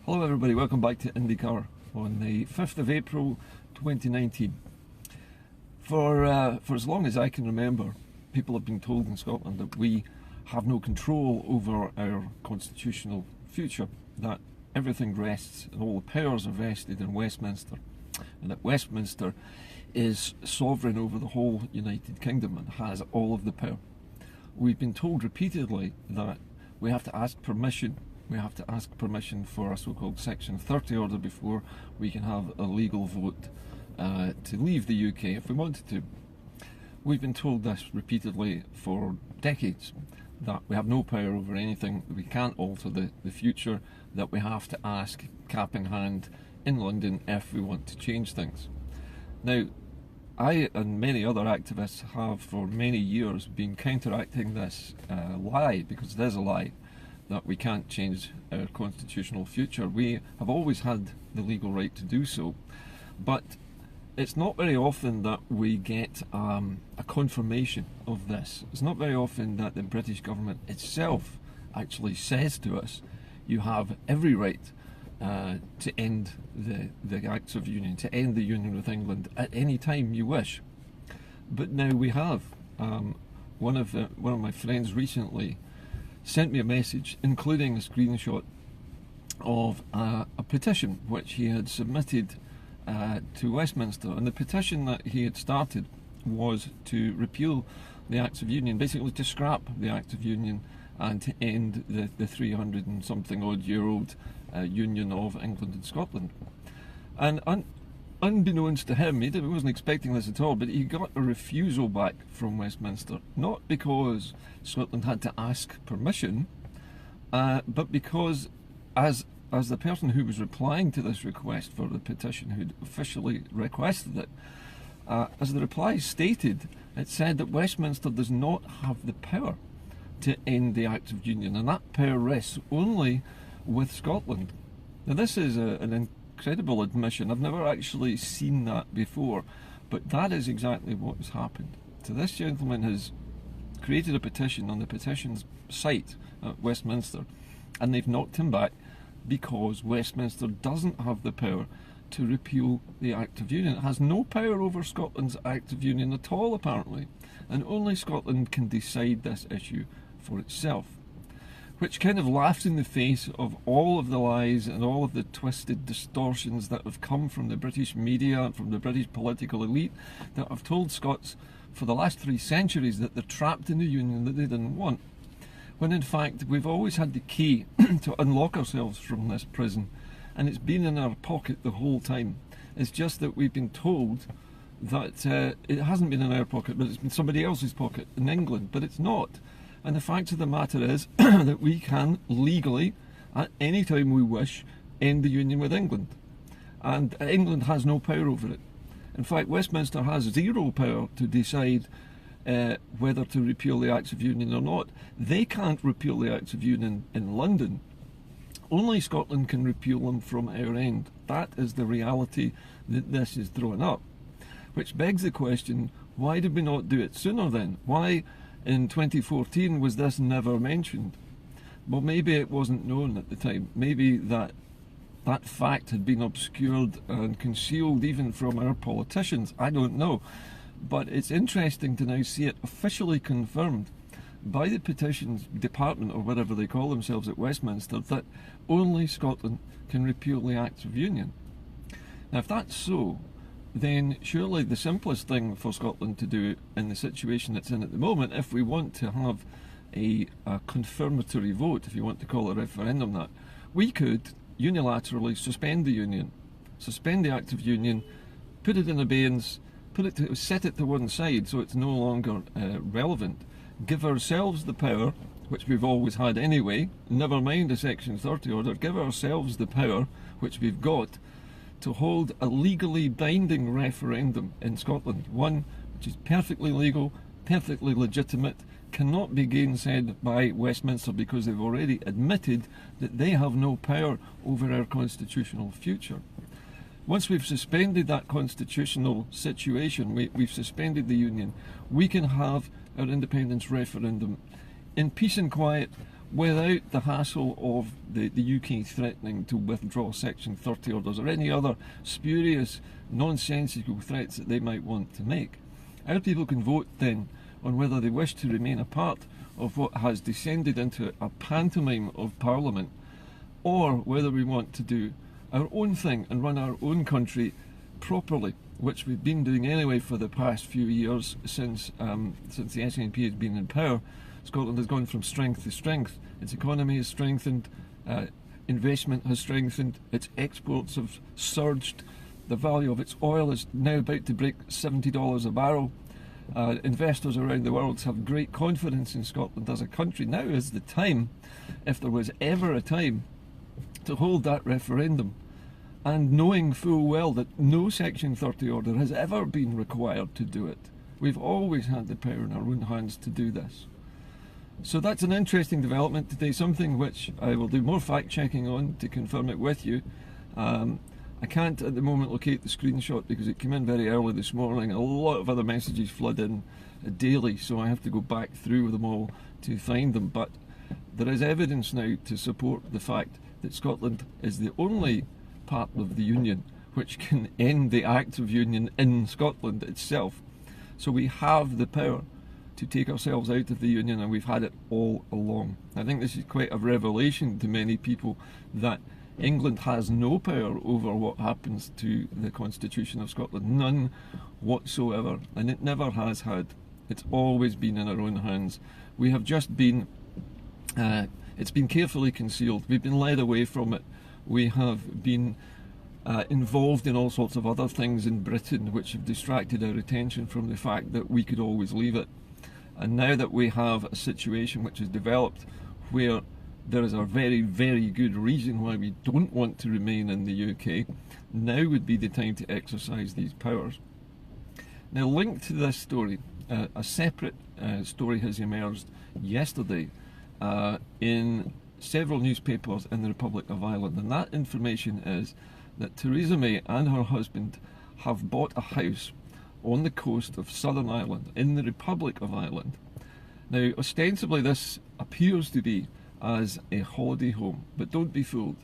Hello everybody, welcome back to IndyCar on the 5th of April 2019. For as long as I can remember, people have been told in Scotland that we have no control over our constitutional future, that everything rests and all the powers are vested in Westminster, and that Westminster is sovereign over the whole United Kingdom and has all of the power. We've been told repeatedly that we have to ask permission. We have to ask permission for a so-called Section 30 order before we can have a legal vote to leave the UK if we wanted to. We've been told this repeatedly for decades, that we have no power over anything, that we can't alter the future, that we have to ask cap in hand in London if we want to change things. Now, I and many other activists have for many years been counteracting this lie, because it is a lie, that we can't change our constitutional future. We have always had the legal right to do so, but it's not very often that we get a confirmation of this. It's not very often that the British government itself actually says to us, you have every right to end the Acts of Union, to end the union with England at any time you wish. But now we have. One of my friends recently sent me a message, including a screenshot of a petition which he had submitted to Westminster. And the petition that he had started was to repeal the Acts of Union, basically to scrap the Acts of Union and to end the 300 and something odd year old union of England and Scotland. And unbeknownst to him, he wasn't expecting this at all, but he got a refusal back from Westminster, not because Scotland had to ask permission, but because as the person who was replying to this request for the petition, who'd officially requested it, as the reply stated, it said that Westminster does not have the power to end the Act of Union, and that power rests only with Scotland. Now this is an incredible admission. I've never actually seen that before, but that is exactly what has happened. So this gentleman has created a petition on the petitions site at Westminster, and they've knocked him back because Westminster doesn't have the power to repeal the Act of Union. It has no power over Scotland's Act of Union at all, apparently, and only Scotland can decide this issue for itself, which kind of laughs in the face of all of the lies and all of the twisted distortions that have come from the British media and from the British political elite that have told Scots for the last 3 centuries that they're trapped in a union that they didn't want, when in fact we've always had the key to unlock ourselves from this prison, and it's been in our pocket the whole time. It's just that we've been told that it hasn't been in our pocket, but it's been somebody else's pocket in England, but it's not. And the fact of the matter is that we can legally, at any time we wish, end the union with England. And England has no power over it. In fact, Westminster has zero power to decide whether to repeal the Acts of Union or not. They can't repeal the Acts of Union in London. Only Scotland can repeal them from our end. That is the reality that this is throwing up. Which begs the question, why did we not do it sooner then? Why in 2014 was this never mentioned? Well, maybe it wasn't known at the time. Maybe that fact had been obscured and concealed even from our politicians. I don't know. But it's interesting to now see it officially confirmed by the petitions department, or whatever they call themselves at Westminster, that only Scotland can repeal the Acts of Union. Now, if that's so, then surely the simplest thing for Scotland to do in the situation it's in at the moment, if we want to have a confirmatory vote, if you want to call a referendum that, we could unilaterally suspend the union, suspend the Act of Union, put it in abeyance, set it to one side so it's no longer relevant, give ourselves the power, which we've always had anyway, never mind a Section 30 order, give ourselves the power, which we've got, to hold a legally binding referendum in Scotland, one which is perfectly legal, perfectly legitimate, cannot be gainsaid by Westminster because they've already admitted that they have no power over our constitutional future. Once we've suspended that constitutional situation, we've suspended the union, we can have our independence referendum in peace and quiet without the hassle of the UK threatening to withdraw Section 30 orders or any other spurious, nonsensical threats that they might want to make. Our people can vote then on whether they wish to remain a part of what has descended into a pantomime of Parliament, or whether we want to do our own thing and run our own country properly, which we've been doing anyway for the past few years since the SNP has been in power. Scotland has gone from strength to strength. Its economy has strengthened, investment has strengthened, its exports have surged, the value of its oil is now about to break $70 a barrel. Investors around the world have great confidence in Scotland as a country. Now is the time, if there was ever a time, to hold that referendum, and knowing full well that no Section 30 order has ever been required to do it. We've always had the power in our own hands to do this. So that's an interesting development today, something which I will do more fact-checking on to confirm it with you. I can't at the moment locate the screenshot because it came in very early this morning. A lot of other messages flood in daily, so I have to go back through them all to find them. But there is evidence now to support the fact that Scotland is the only part of the Union which can end the Act of Union in Scotland itself. So we have the power to take ourselves out of the Union, and we've had it all along. I think this is quite a revelation to many people that England has no power over what happens to the Constitution of Scotland, none whatsoever, and it never has had. It's always been in our own hands. We have just been, it's been carefully concealed. We've been led away from it. We have been involved in all sorts of other things in Britain which have distracted our attention from the fact that we could always leave it. And now that we have a situation which has developed where there is a very, very good reason why we don't want to remain in the UK, now would be the time to exercise these powers. Now, linked to this story, a separate story has emerged yesterday in several newspapers in the Republic of Ireland, and that information is that Theresa May and her husband have bought a house on the coast of Southern Ireland in the Republic of Ireland. Now, ostensibly this appears to be as a holiday home, but don't be fooled.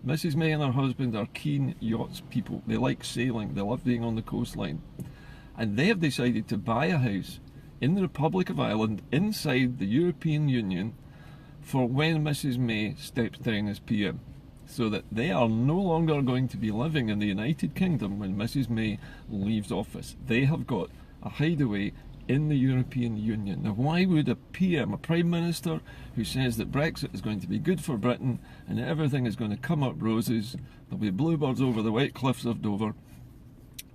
Mrs May and her husband are keen yachts people. They like sailing, they love being on the coastline, and they have decided to buy a house in the Republic of Ireland inside the European Union for when Mrs May steps down as PM, so that they are no longer going to be living in the United Kingdom when Mrs May leaves office. They have got a hideaway in the European Union. Now, why would a PM, a Prime Minister, who says that Brexit is going to be good for Britain and everything is going to come up roses, there'll be bluebirds over the white cliffs of Dover,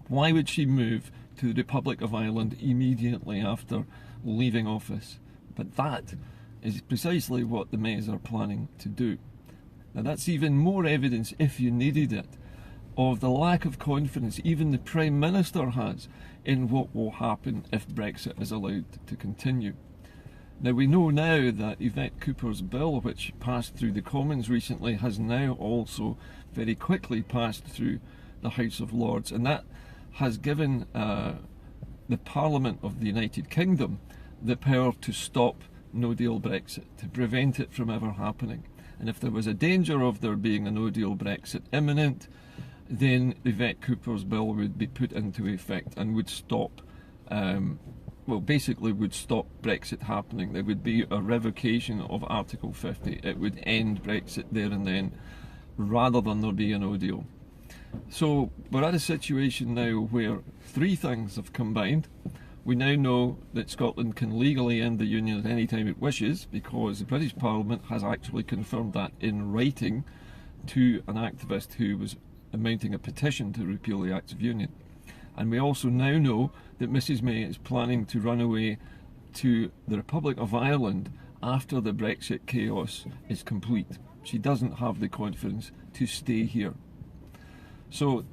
why would she move to the Republic of Ireland immediately after leaving office? But that is precisely what the Mays are planning to do. Now, that's even more evidence, if you needed it, of the lack of confidence even the Prime Minister has in what will happen if Brexit is allowed to continue. Now, we know now that Yvette Cooper's bill, which passed through the Commons recently, has now also very quickly passed through the House of Lords, and that has given the Parliament of the United Kingdom the power to stop no-deal Brexit, to prevent it from ever happening. And if there was a danger of there being a no-deal Brexit imminent, then Yvette Cooper's bill would be put into effect and would stop, well, basically would stop Brexit happening. There would be a revocation of Article 50. It would end Brexit there and then, rather than there be a no-deal. So we're at a situation now where three things have combined. We now know that Scotland can legally end the Union at any time it wishes, because the British Parliament has actually confirmed that in writing to an activist who was mounting a petition to repeal the Act of Union. And we also now know that Mrs May is planning to run away to the Republic of Ireland after the Brexit chaos is complete. She doesn't have the confidence to stay here. So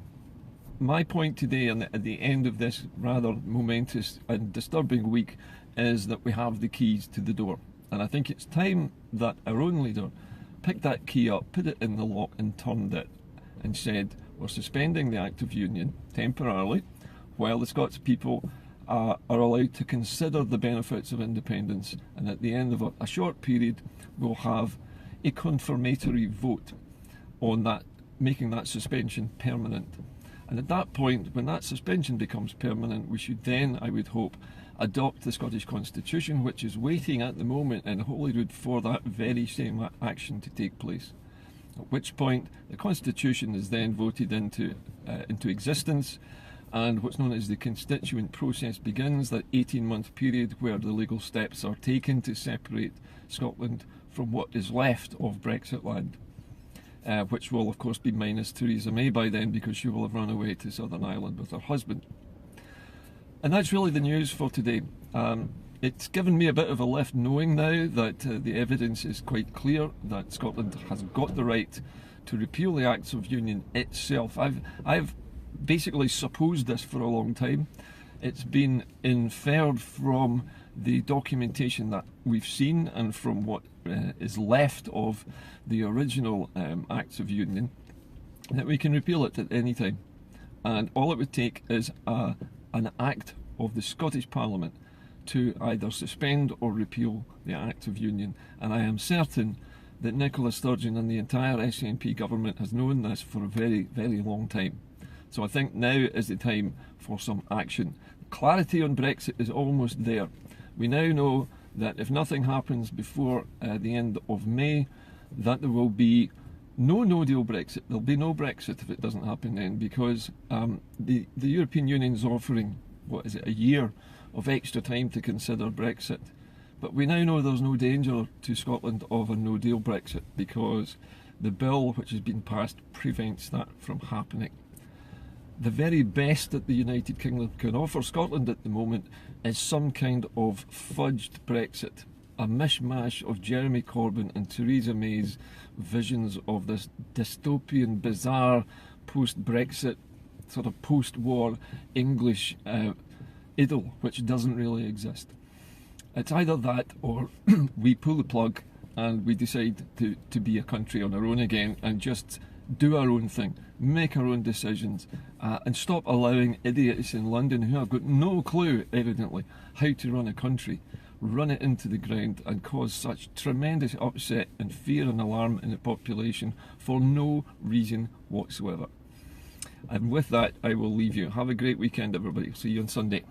my point today, and at the end of this rather momentous and disturbing week, is that we have the keys to the door. And I think it's time that our own leader picked that key up, put it in the lock and turned it, and said, we're suspending the Act of Union temporarily while the Scots people are allowed to consider the benefits of independence, and at the end of a short period we'll have a confirmatory vote on that, making that suspension permanent. And at that point, when that suspension becomes permanent, we should then, I would hope, adopt the Scottish Constitution, which is waiting at the moment in Holyrood for that very same action to take place. At which point the Constitution is then voted into existence, and what's known as the constituent process begins, that 18-month period where the legal steps are taken to separate Scotland from what is left of Brexit land. Which will of course be minus Theresa May by then, because she will have run away to Southern Ireland with her husband. And that's really the news for today. It's given me a bit of a lift knowing now that the evidence is quite clear that Scotland has got the right to repeal the Acts of Union itself. I've basically supposed this for a long time. It's been inferred from the documentation that we've seen and from what is left of the original Acts of Union that we can repeal it at any time. And all it would take is an act of the Scottish Parliament to either suspend or repeal the Act of Union. And I am certain that Nicola Sturgeon and the entire SNP government has known this for a very, very long time. So I think now is the time for some action. Clarity on Brexit is almost there. We now know that if nothing happens before the end of May, that there will be no no-deal Brexit. There'll be no Brexit if it doesn't happen then, because the European Union is offering, what is it, a year of extra time to consider Brexit. But we now know there's no danger to Scotland of a no-deal Brexit, because the bill which has been passed prevents that from happening. The very best that the United Kingdom can offer Scotland at the moment is some kind of fudged Brexit, a mishmash of Jeremy Corbyn and Theresa May's visions of this dystopian, bizarre, post-Brexit, sort of post-war English idyll, which doesn't really exist. It's either that or we pull the plug and we decide to be a country on our own again and just do our own thing, make our own decisions, and stop allowing idiots in London who have got no clue, evidently, how to run a country, run it into the ground and cause such tremendous upset and fear and alarm in the population for no reason whatsoever. And with that, I will leave you. Have a great weekend, everybody. See you on Sunday.